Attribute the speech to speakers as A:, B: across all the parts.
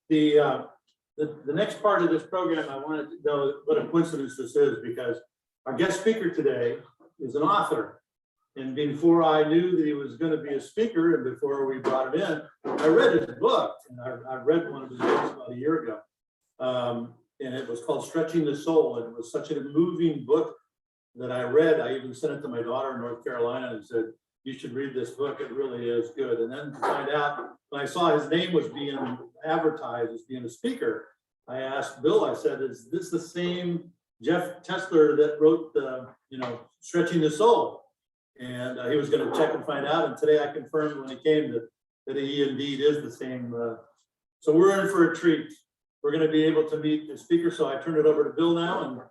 A: The next part of this program, I wanted to know what a coincidence this is, because our guest speaker today is an author. And before I knew that he was going to be a speaker, and before we brought him in, I read his book. And I read one of his books about a year ago. And it was called Stretching the Soul. And it was such a moving book that I read. I even sent it to my daughter in North Carolina and said, you should read this book. It really is good. And then to find out, when I saw his name was being advertised as being a speaker, I asked Bill, I said, is this the same Jeff Tressler that wrote the, Stretching the Soul? And he was going to check and find out. And today I confirmed when he came that he indeed is the same. So we're in for a treat. We're going to be able to meet the speaker. So I turn it over to Bill now. And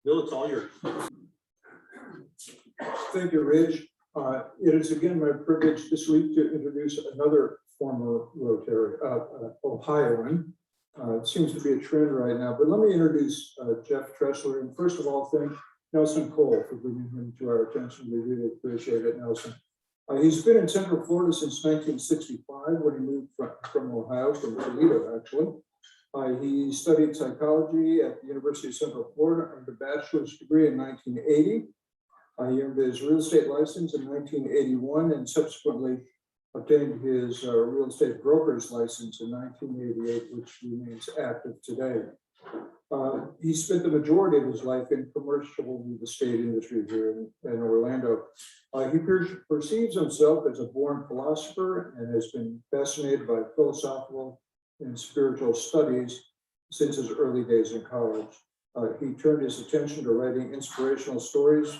A: Bill, it's all yours.
B: Thank you, Rich. It is again my privilege this week to introduce another former Rotary, Ohioan. It seems to be a trend right now, but let me introduce Jeff Tressler. And first of all, thank Nelson Cole for bringing him to our attention. We really appreciate it, Nelson. He's been in Central Florida since 1965 when he moved from Ohio, from Toledo, actually. He studied psychology at the University of Central Florida, earned a bachelor's degree in 1980. He earned his real estate license in 1981 and subsequently obtained his real estate broker's license in 1988, which remains active today. He spent the majority of his life in commercial real estate industry here in Orlando. He perceives himself as a born philosopher and has been fascinated by philosophical and spiritual studies since his early days in college. He turned his attention to writing inspirational stories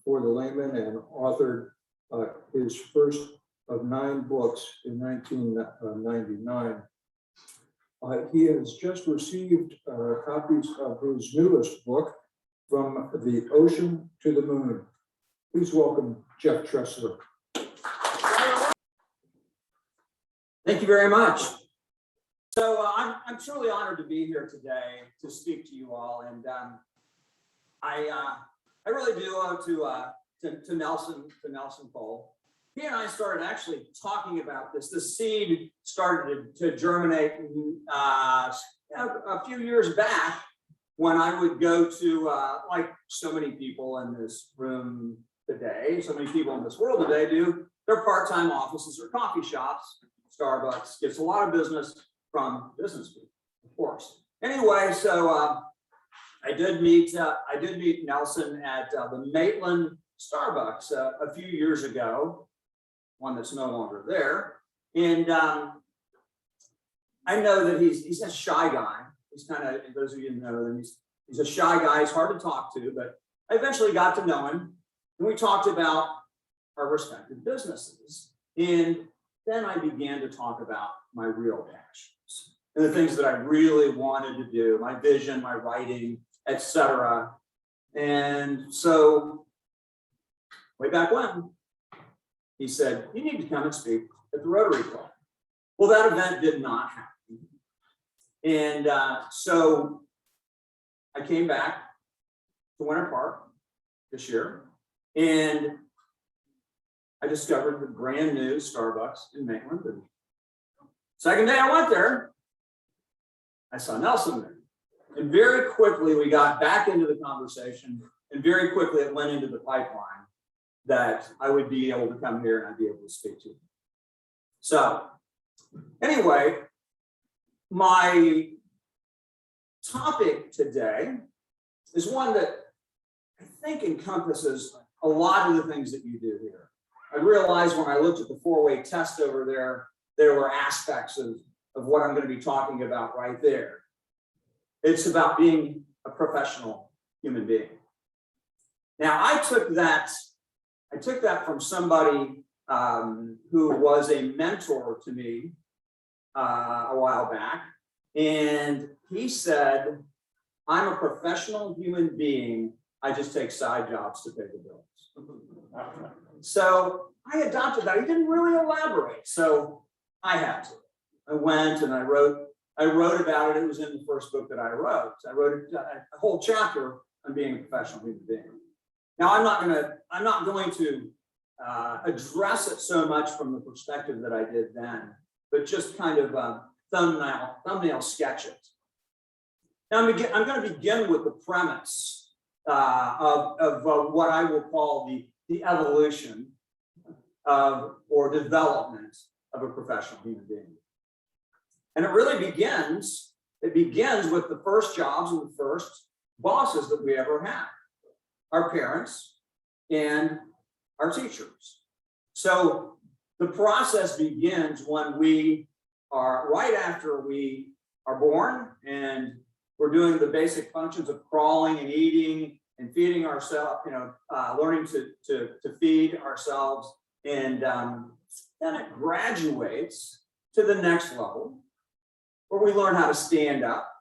B: for the layman and authored his first of 9 books in 1999. He has just received copies of his newest book, From the Ocean to the Moon. Please welcome Jeff Tressler.
C: Thank you very much. So I'm truly honored to be here today to speak to you all, and I really do owe to Nelson Cole. He and I started actually talking about this. The seed started to germinate a few years back when I would go to, like so many people in this room today, so many people in this world today do, their part-time offices or coffee shops. Starbucks gets a lot of business from business people, of course. Anyway, so I did meet Nelson at the Maitland Starbucks a few years ago, one that's no longer there. And I know that he's a shy guy. He's kind of, those of you who know him, he's a shy guy. He's hard to talk to, but I eventually got to know him. And we talked about our respective businesses. And then I began to talk about my real passions and the things that I really wanted to do, my vision, my writing, etc. And so way back when, he said, you need to come and speak at the Rotary Club. Well, that event did not happen. And so I came back to Winter Park this year, and I discovered the brand new Starbucks in Maitland. And second day I went there, I saw Nelson there. And very quickly we got back into the conversation, and very quickly it went into the pipeline that I would be able to come here and I'd be able to speak to him. So anyway, my topic today is one that I think encompasses a lot of the things that you do here. I realized when I looked at the 4-way test over there were aspects of what I'm going to be talking about right there. It's about being a professional human being. Now, I took that from somebody who was a mentor to me a while back. And he said, I'm a professional human being. I just take side jobs to pay the bills. So I adopted that. He didn't really elaborate. So I had to. I went and I wrote about it. It was in the first book that I wrote. I wrote a whole chapter on being a professional human being. Now, I'm not going to address it so much from the perspective that I did then, but just kind of thumbnail sketches. Now I'm going to begin with the premise of what I will call the evolution of or development of a professional human being. And it really begins with the first jobs and the first bosses that we ever had, our parents and our teachers. So the process begins when we are right after we are born and we're doing the basic functions of crawling and eating and feeding ourselves, learning to feed ourselves. And then it graduates to the next level where we learn how to stand up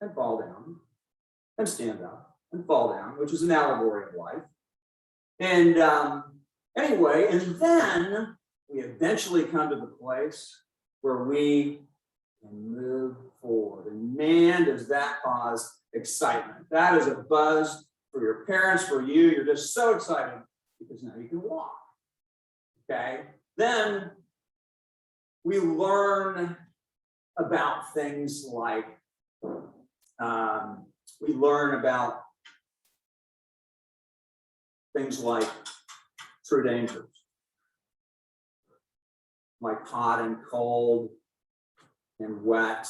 C: and fall down and stand up and fall down, which is an allegory of life. And anyway, and then we eventually come to the place where we can move forward. And man, does that cause excitement. That is a buzz for your parents, for you. You're just so excited because now you can walk. Okay. Then we learn about things like, true dangers, like hot and cold and wet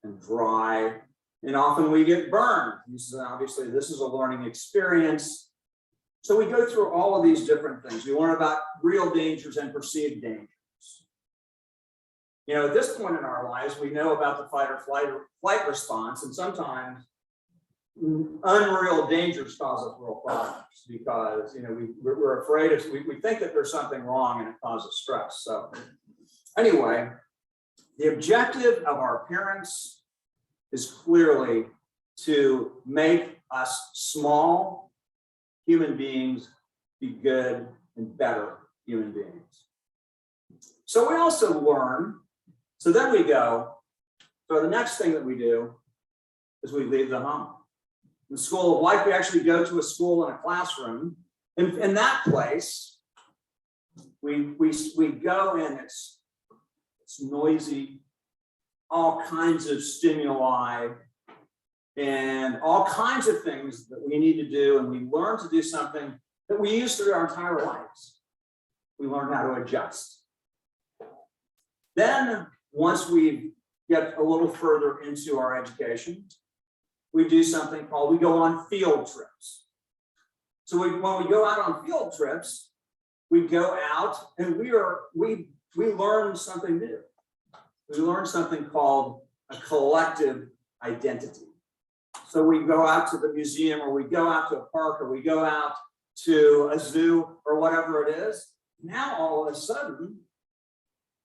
C: and dry. And often we get burned. Obviously, this is a learning experience. So we go through all of these different things. We learn about real dangers and perceived dangers. At this point in our lives, we know about the fight or flight response, and sometimes unreal dangers cause us real problems because we're afraid we think that there's something wrong and it causes stress. So anyway, the objective of our parents is clearly to make us small human beings be good and better human beings. So we also learn. So then we go. So the next thing that we do is we leave the home. In the school of life, we actually go to a school and a classroom. And in that place, we go in, it's noisy, all kinds of stimuli, and all kinds of things that we need to do. And we learn to do something that we use through our entire lives. We learn how to adjust. Then, once we get a little further into our education, we do something called, we go on field trips. So when we go out on field trips, we go out and we learn something new. We learn something called a collective identity. So we go out to the museum, or we go out to a park, or we go out to a zoo, or whatever it is. Now all of a sudden,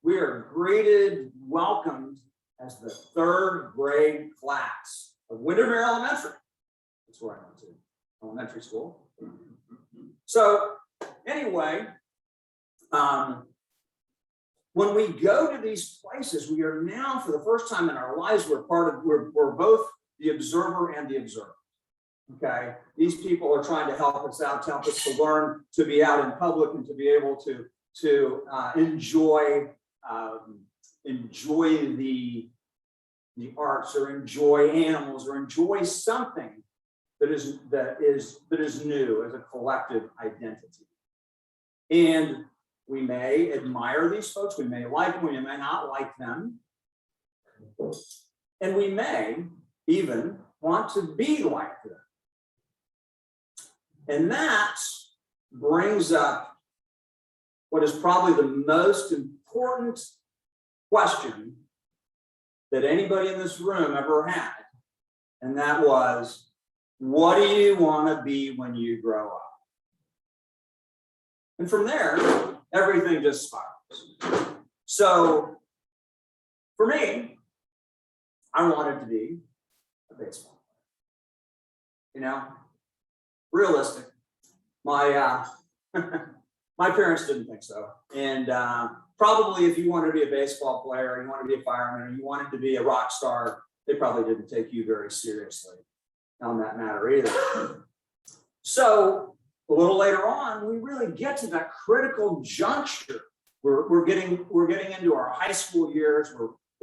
C: we are greeted, welcomed as the third grade class of Windermere Elementary. That's where I went to elementary school. So anyway, when we go to these places, we are now, for the first time in our lives, we're both the observer and the observed. Okay, these people are trying to help us out, to help us to learn to be out in public and to be able to enjoy the arts, or enjoy animals, or enjoy something that is new as a collective identity. And we may admire these folks, we may like them, we may not like them, and we may even want to be like them. And that brings up what is probably the most important question that anybody in this room ever had. And that was, what do you want to be when you grow up? And from there, everything just spirals. So for me, I wanted to be a baseball player. Realistic. My my parents didn't think so. And probably if you wanted to be a baseball player, you wanted to be a fireman, or you wanted to be a rock star, they probably didn't take you very seriously on that matter either. So a little later on, we really get to that critical juncture. We're getting into our high school years.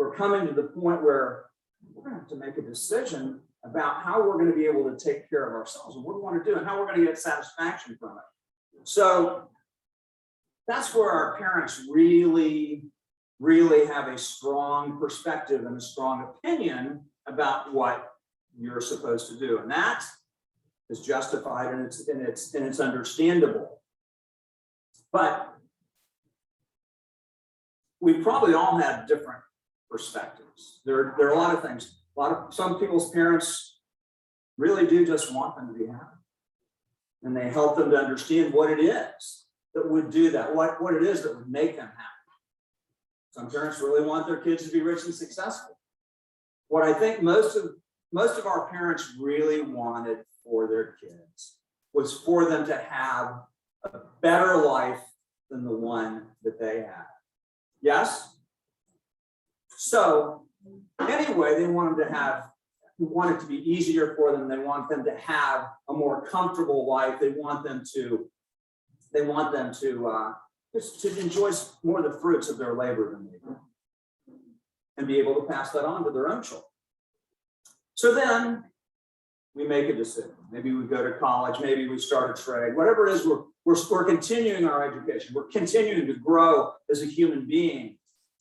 C: we're coming to the point where we're going to have to make a decision about how we're going to be able to take care of ourselves and what we want to do and how we're going to get satisfaction from it. So that's where our parents really have a strong perspective and a strong opinion about what you're supposed to do. And that is justified and it's understandable. But we probably all have different perspectives. There are a lot of things. Some people's parents really do just want them to be happy. And they help them to understand what it is that would do that, what it is that would make them happy. Some parents really want their kids to be rich and successful. What I think most of our parents really wanted for their kids was for them to have a better life than the one that they had. Yes? So anyway, they want it to be easier for them. They want them to have a more comfortable life. They want them to just to enjoy more of the fruits of their labor than they do, and be able to pass that on to their own children. So then we make a decision. Maybe we go to college, maybe we start a trade, whatever it is, we're continuing our education. We're continuing to grow as a human being.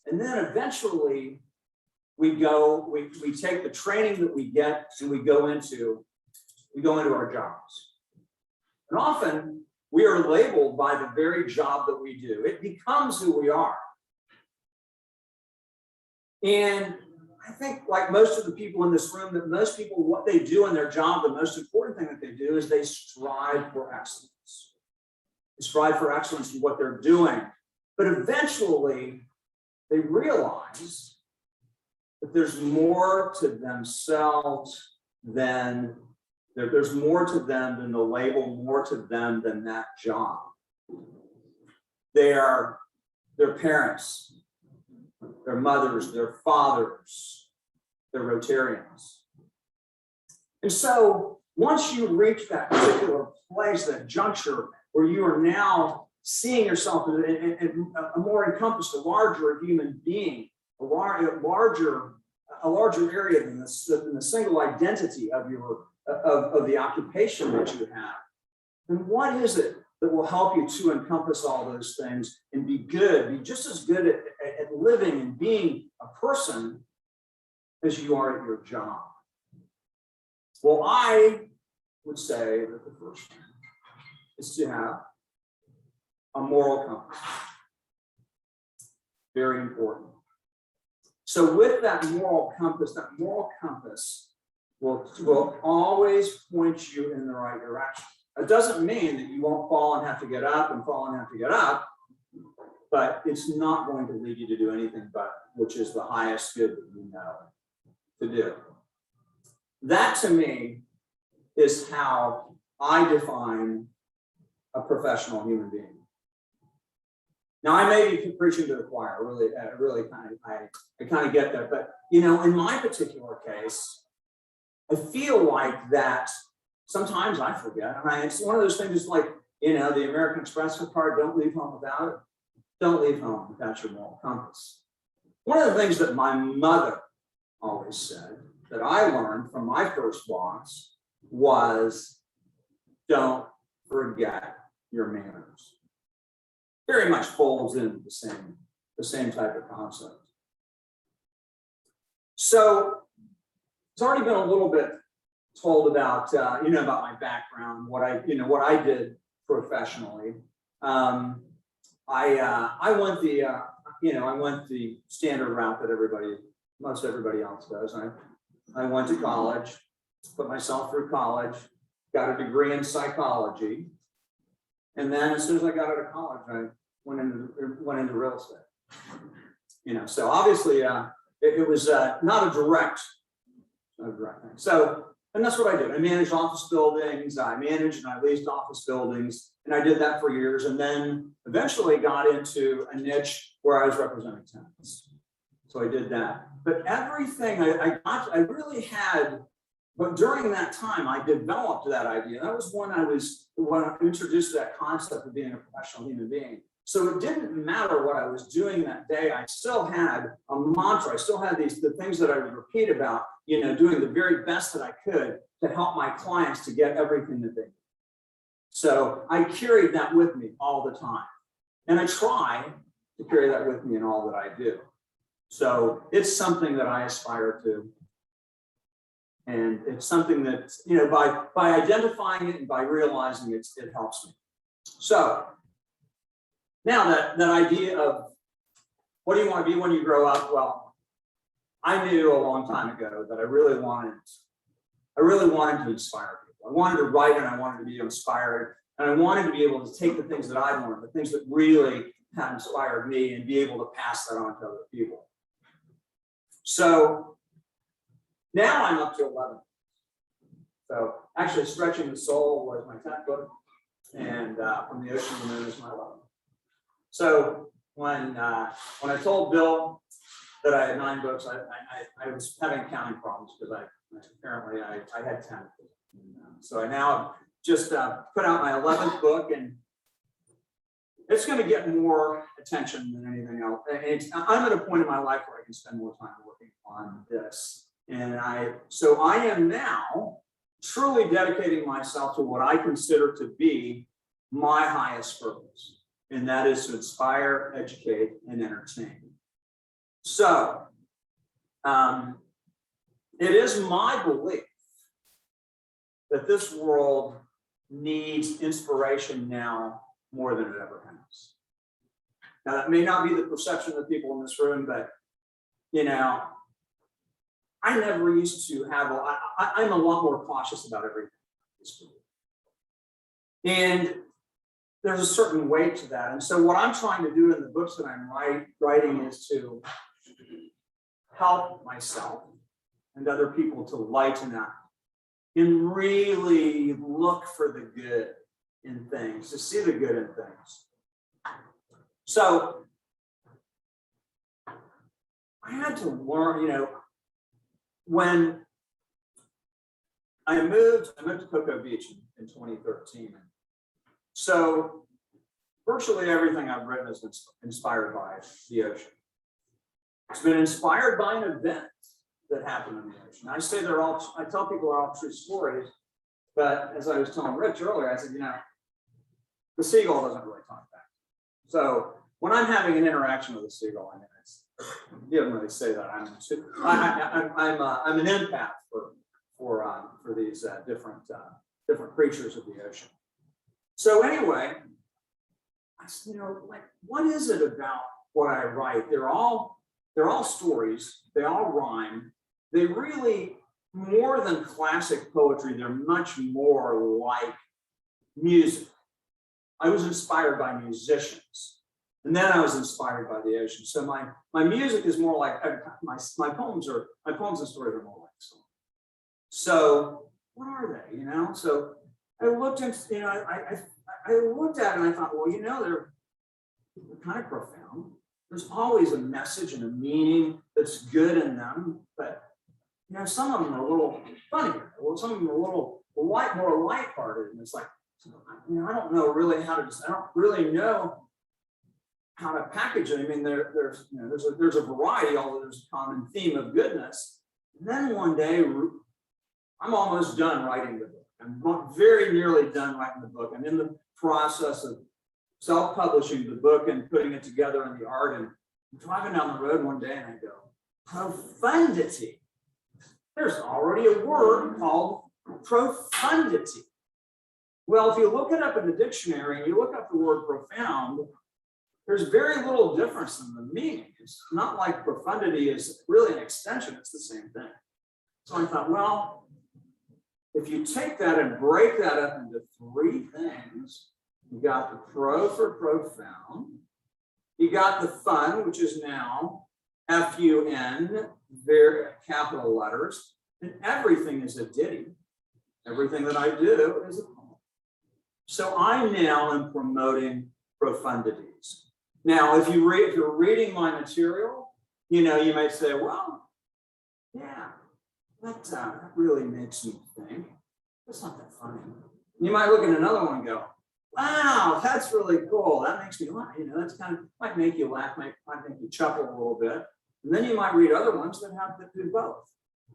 C: And then eventually we take the training that we get and we go into our jobs. And often we are labeled by the very job that we do. It becomes who we are. And I think, like most of the people in this room, that most people, what they do in their job, the most important thing that they do is they strive for excellence. They strive for excellence in what they're doing. But eventually, they realize that there's more to themselves than there's more to them than the label, more to them than that job. They are their parents, their mothers, their fathers, their Rotarians. And so once you reach that particular place, that juncture where you are now seeing yourself in a more encompassed, a larger human being, a larger area than the single identity of the occupation that you have, then what is it that will help you to encompass all those things and be just as good at living and being a person as you are at your job? Well, I would say that the first thing is to have a moral compass. Very important. So with that moral compass will always point you in the right direction. It doesn't mean that you won't fall and have to get up and fall and have to get up, but it's not going to lead you to do anything but which is the highest good that you know to do. That to me is how I define a professional human being. Now I may be preaching to the choir, I kind of get that, but in my particular case, I feel like that sometimes I forget. And it's one of those things, like, the American Express card, don't leave home without it. Don't leave home without your moral compass. One of the things that my mother always said that I learned from my first boss was, don't forget your manners. Very much folds into the same type of concept. So it's already been a little bit told about about my background, what I did professionally. I went the standard route that most everybody else does. I went to college, put myself through college, got a degree in psychology, and then as soon as I got out of college, I went into real estate. So obviously it was not a direct thing. So, and that's what I did. I managed office buildings. I managed and I leased office buildings, and I did that for years. And then eventually got into a niche where I was representing tenants. So I did that. But everything I really had. But during that time, I developed that idea. That was when I introduced that concept of being a professional human being. So it didn't matter what I was doing that day. I still had a mantra. I still had the things that I would repeat about, doing the very best that I could to help my clients to get everything that they need. So I carried that with me all the time. And I try to carry that with me in all that I do. So it's something that I aspire to. And it's something that, by identifying it and by realizing it helps me. So now that idea of what do you want to be when you grow up? Well, I knew a long time ago that I really wanted to inspire people. I wanted to write and I wanted to be inspired. And I wanted to be able to take the things that I learned, the things that really had inspired me, and be able to pass that on to other people. So now I'm up to 11. So actually, Stretching the Soul was my 10th book, and From the Ocean to the Moon is my 11th. So when I told Bill that I had 9 books, I was having accounting problems because apparently I had 10. So I now just put out my 11th book, and it's going to get more attention than anything else. I'm at a point in my life where I can spend more time working on this. And so I am now truly dedicating myself to what I consider to be my highest purpose, and that is to inspire, educate, and entertain. So it is my belief that this world needs inspiration now more than it ever has. Now, that may not be the perception of the people in this room, but I never used to have, I'm a lot more cautious about everything. And there's a certain weight to that. And so what I'm trying to do in the books that I'm writing is to help myself and other people to lighten up and really look for the good in things, to see the good in things. So I had to learn, when I moved to Cocoa Beach in 2013. So virtually everything I've written has been inspired by the ocean. It's been inspired by an event that happened in the ocean. I tell people they're all true stories, but as I was telling Rich earlier, I said, the seagull doesn't really talk back. So when I'm having an interaction with a seagull, you didn't really say that. I'm an empath for these different creatures of the ocean. So anyway, I said, what is it about what I write? They're all stories. They all rhyme. They really, more than classic poetry, they're much more like music. I was inspired by musicians. And then I was inspired by the ocean. So my music is more like my poems and stories are more like songs. So what are they? So I looked at I looked at it and I thought, well, they're kind of profound. There's always a message and a meaning that's good in them, but some of them are a little funnier. Well, some of them are a little more lighthearted, and it's like, I don't know really how to. I don't really know how to package it. I mean, there's a variety, although there's a common theme of goodness. And then one day, I'm almost done writing the book. I'm very nearly done writing the book. I'm in the process of self-publishing the book and putting it together in the art. And I'm driving down the road one day and I go, profundity. There's already a word called profundity. Well, if you look it up in the dictionary and you look up the word profound, there's very little difference in the meaning. It's not like profundity is really an extension, it's the same thing. So I thought, well, if you take that and break that up into 3 things, you got the pro for profound, you got the fun, which is now F-U-N, very capital letters, and everything is a ditty. Everything that I do is a poem. So I now am promoting profundities. Now, if you're reading my material, you might say, well, yeah, that really makes me think. That's not that funny. You might look at another one and go, wow, that's really cool. That makes me laugh. You know, that's kind of might make you laugh, might make you chuckle a little bit. And then you might read other ones that have to do both.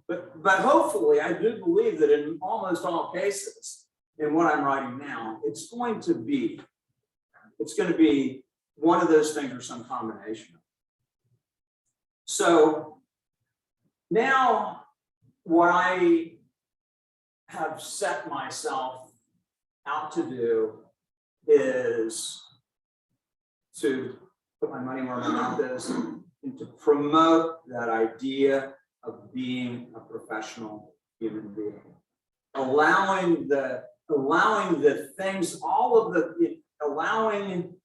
C: But hopefully, I do believe that in almost all cases, in what I'm writing now, it's going to be one of those things or some combination. So now what I have set myself out to do is to put my money where my mouth is and to promote that idea of being a professional human being, allowing the things, allowing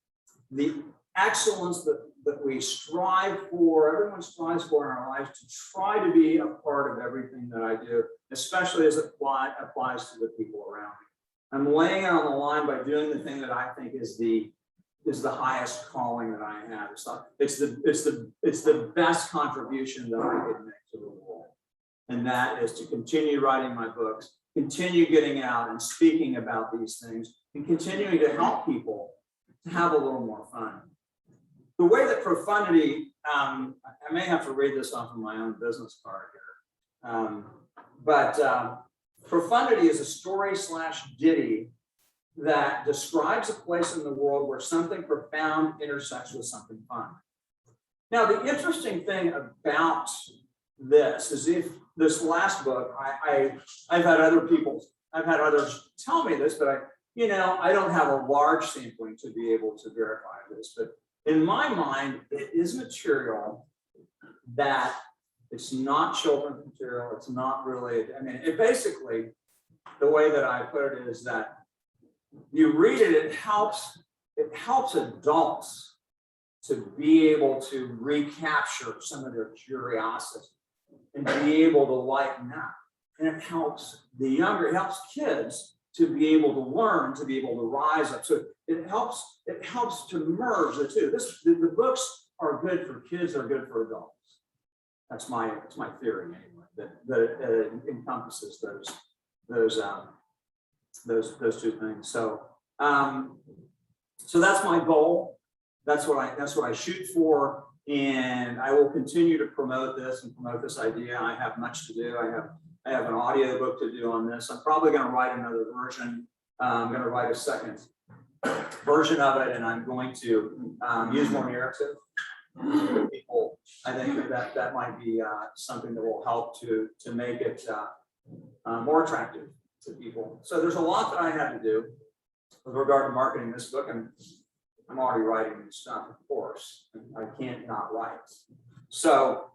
C: the excellence that we strive for, everyone strives for in our lives, to try to be a part of everything that I do, especially as it applies to the people around me. I'm laying it on the line by doing the thing that I think is the highest calling that I have. It's the best contribution that I can make to the world. And that is to continue writing my books, continue getting out and speaking about these things, and continuing to help people to have a little more fun. The way that profundity, I may have to read this off of my own business card here, but profundity is a story/ditty that describes a place in the world where something profound intersects with something fun. Now, the interesting thing about this is, if this last book, I've had others tell me this, but I don't have a large sampling to be able to verify this. But in my mind, it is material that it's not children's material. It's not really, it basically, the way that I put it is that you read it, it helps adults to be able to recapture some of their curiosity and be able to lighten up. And it helps kids to be able to learn, to be able to rise up. So it helps to merge the two. The books are good for kids, are good for adults. That's my theory anyway, that it encompasses those two things. So that's my goal. That's what I shoot for, and I will continue to promote this idea. I have much to do. I have an audio book to do on this. I'm probably going to write another version. I'm going to write a second version of it, and I'm going to use more narrative. People, I think that might be something that will help to make it more attractive to people. So there's a lot that I had to do with regard to marketing this book, and I'm already writing new stuff, of course. I can't not write. So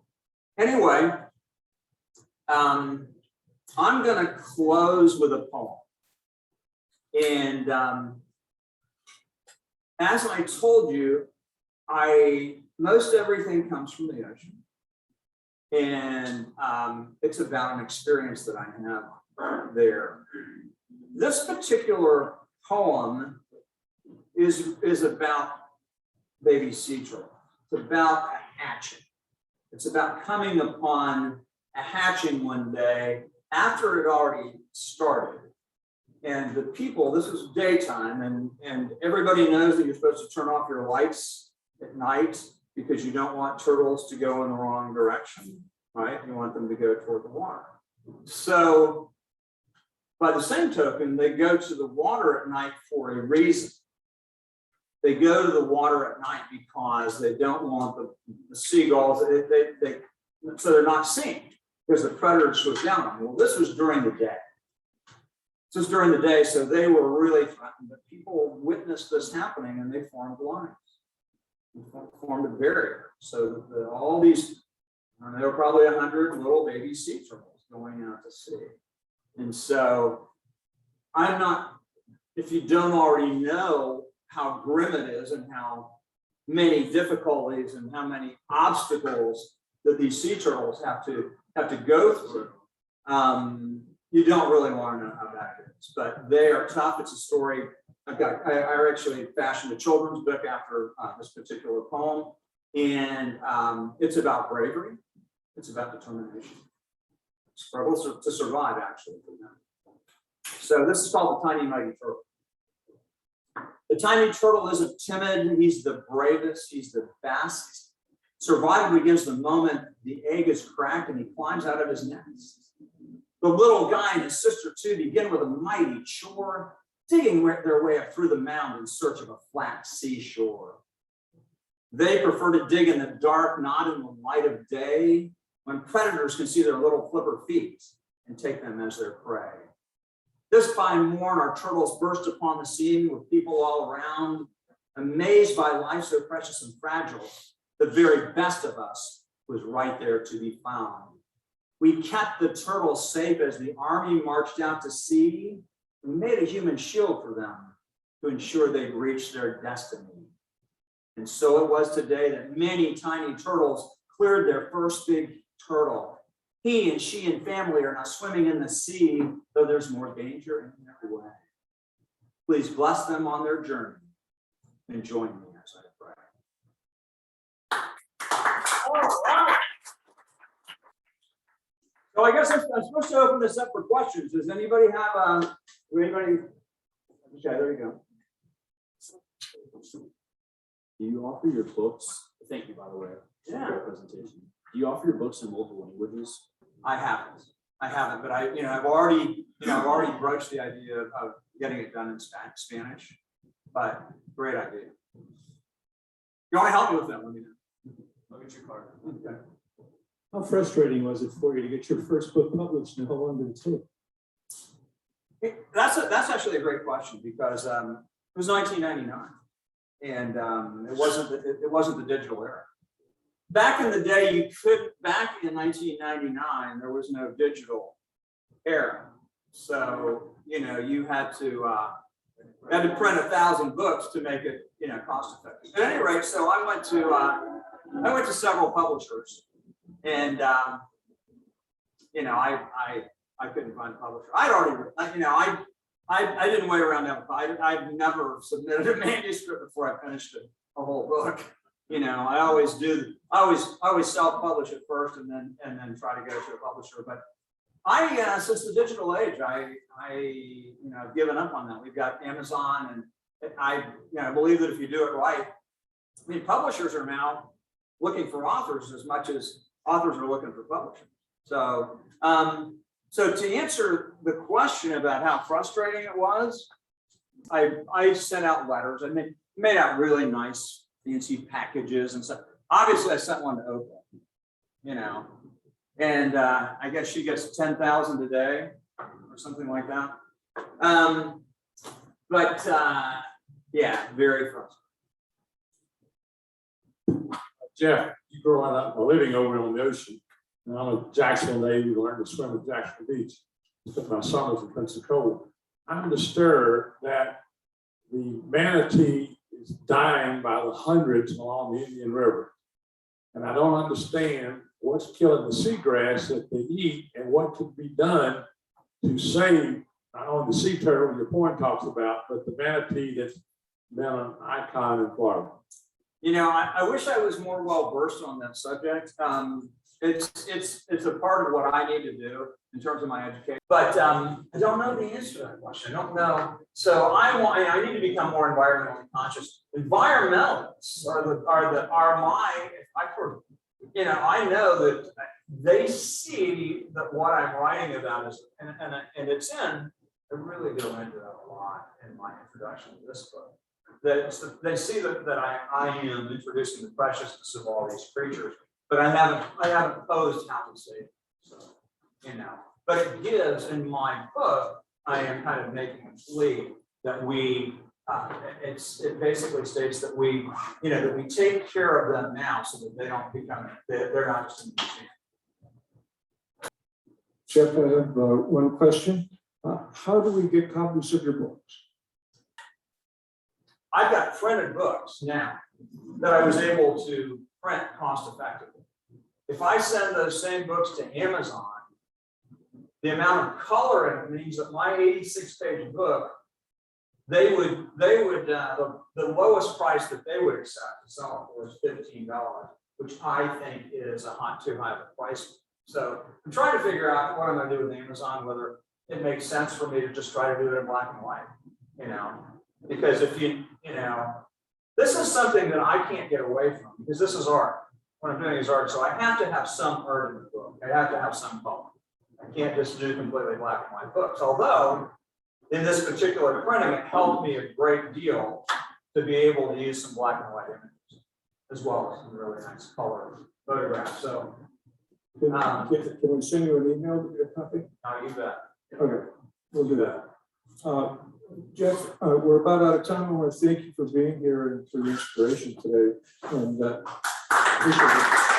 C: anyway, I'm going to close with a poem. And as I told you, most everything comes from the ocean. And it's about an experience that I have there. This particular poem is about baby sea turtle. It's about a hatching. It's about coming upon a hatching one day after it already started. And the people, this is daytime, and everybody knows that you're supposed to turn off your lights at night because you don't want turtles to go in the wrong direction, right? You want them to go toward the water. So by the same token, they go to the water at night for a reason. They go to the water at night because they don't want the seagulls, so they're not seen because the predator swooped down on them. Well, this was during the day. This was during the day, so they were really threatened. But people witnessed this happening and they formed lines. They formed a barrier. So all these, there were probably 100 little baby sea turtles going out to sea. And so I'm not, if you don't already know how grim it is and how many difficulties and how many obstacles that these sea turtles have to go through, you don't really want to know how bad it is. But they are tough. It's a story. I actually fashioned a children's book after this particular poem, and it's about bravery. It's about determination. Struggle to survive, actually. So this is called The Tiny Mighty Turtle. The tiny turtle isn't timid. He's the bravest. He's the best. Survival begins the moment the egg is cracked and he climbs out of his nest. The little guy and his sister too begin with a mighty chore, digging their way up through the mound in search of a flat seashore. They prefer to dig in the dark, not in the light of day, when predators can see their little flipper feet and take them as their prey. This fine morn, our turtles burst upon the scene with people all around, amazed by life so precious and fragile. The very best of us was right there to be found. We kept the turtles safe as the army marched out to sea. We made a human shield for them to ensure they'd reach their destiny. And so it was today that many tiny turtles cleared their first big turtle. He and she and family are now swimming in the sea, though there's more danger in every way. Please bless them on their journey and join me as I pray. All right. So I guess I'm supposed to open this up for questions. Does anybody have anybody? Okay, there you go.
D: Do you offer your books? Thank you, by the way.
C: Yeah.
D: For your presentation. Do you offer your books in multiple languages?
C: I haven't, but I've already broached the idea of getting it done in Spanish. But great idea. You want to help me with that? Let me know. I'll get your card. Okay.
B: How frustrating was it for you to get your first book published in London too?
C: That's actually a great question because it was 1999, and it wasn't the digital era. Back in the day, back in 1999, there was no digital era. So, you had to print 1,000 books to make it, cost effective. At any rate, so I went to several publishers, and I couldn't find a publisher. I'd already, I didn't wait around that. I've never submitted a manuscript before I finished a whole book. I always do. I always self-publish it first, and then try to go to a publisher. But since the digital age, I've given up on that. We've got Amazon, and I believe that if you do it right, publishers are now looking for authors as much as authors are looking for publishers. So, so to answer the question about how frustrating it was, I sent out letters. I made out really nice, fancy packages and stuff. Obviously, I sent one to Oprah, and I guess she gets 10,000 a day or something like that. But yeah, very frustrating.
E: Jeff, you growing up, living over on the ocean, and I'm a Jacksonville native. We learned to swim at Jacksonville Beach. Spent my summers in Pensacola. I'm disturbed that the manatee is dying by the hundreds along the Indian River. And I don't understand what's killing the seagrass that they eat and what could be done to save not only the sea turtle your point talks about, but the manatee that's been an icon in Florida.
C: I wish I was more well versed on that subject. It's a part of what I need to do in terms of my education, but I don't know the answer to that question. I don't know. So I need to become more environmentally conscious. Environmentalists I know that they see that what I'm writing about is, and it's in, I really go into that a lot in my introduction to this book. That they see that I am introducing the preciousness of all these creatures, but I haven't posed how to say it. So, but it gives in my book, I am kind of making a plea that it basically states that we take care of them now so that they don't become, they're not just in the museum.
B: Jeff, I have one question. How do we get copies of your books?
C: I've got printed books now that I was able to print cost effectively. If I send those same books to Amazon, the amount of color in it means that my 86-page book, the lowest price that they would accept to sell it for is $15, which I think is too high of a price. So I'm trying to figure out what I'm going to do with Amazon, whether it makes sense for me to just try to do it in black and white, Because if you know, this is something that I can't get away from because this is art. What I'm doing is art, so I have to have some art in the book. I have to have some color. I can't just do completely black and white books. Although in this particular printing, it helped me a great deal to be able to use some black and white images as well as some really nice color photographs. So
B: Can we send you an email to get a copy?
C: now you bet.
B: Okay, we'll do that. Jeff, we're about out of time. I want to thank you for being here and for your inspiration today. And appreciate it.